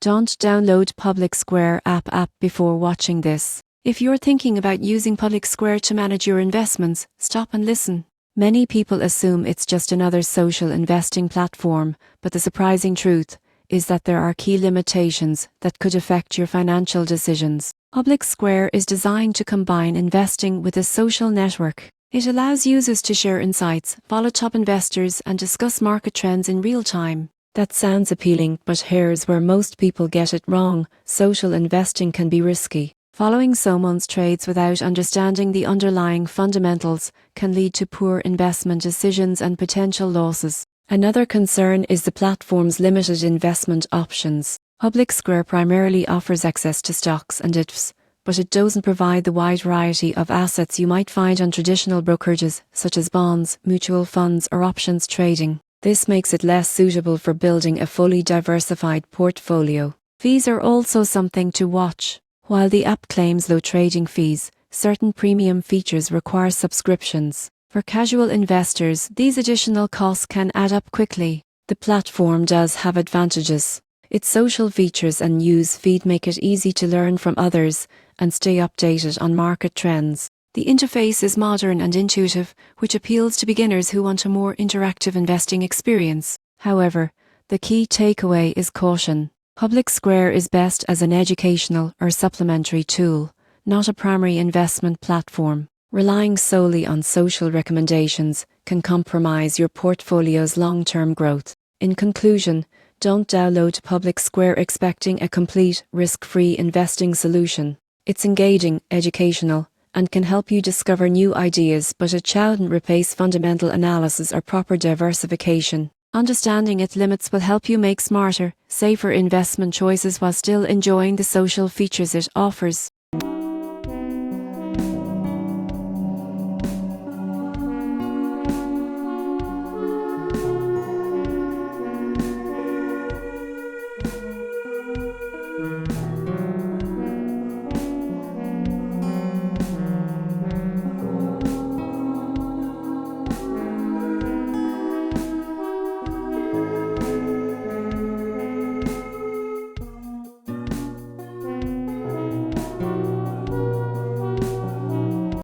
Don't download Public Square app before watching this. If you're thinking about using Public Square to manage your investments, stop and listen. Many people assume it's just another social investing platform, but the surprising truth is that there are key limitations that could affect your financial decisions. Public Square is designed to combine investing with a social network. It allows users to share insights, follow top investors, and discuss market trends in real time. That sounds appealing, but here's where most people get it wrong. Social investing can be risky. Following someone's trades without understanding the underlying fundamentals can lead to poor investment decisions and potential losses. Another concern is the platform's limited investment options. Public Square primarily offers access to stocks and ETFs, but it doesn't provide the wide variety of assets you might find on traditional brokerages such as bonds, mutual funds, or options trading. This makes it less suitable for building a fully diversified portfolio. Fees are also something to watch. While the app claims low trading fees, certain premium features require subscriptions. For casual investors, these additional costs can add up quickly. The platform does have advantages. Its social features and news feed make it easy to learn from others and stay updated on market trends. The interface is modern and intuitive, which appeals to beginners who want a more interactive investing experience. However, the key takeaway is caution. Public Square is best as an educational or supplementary tool, not a primary investment platform. Relying solely on social recommendations can compromise your portfolio's long-term growth. In conclusion, don't download Public Square expecting a complete, risk-free investing solution. It's engaging, educational, and can help you discover new ideas, but it shouldn't replace fundamental analysis or proper diversification. Understanding its limits will help you make smarter, safer investment choices while still enjoying the social features it offers.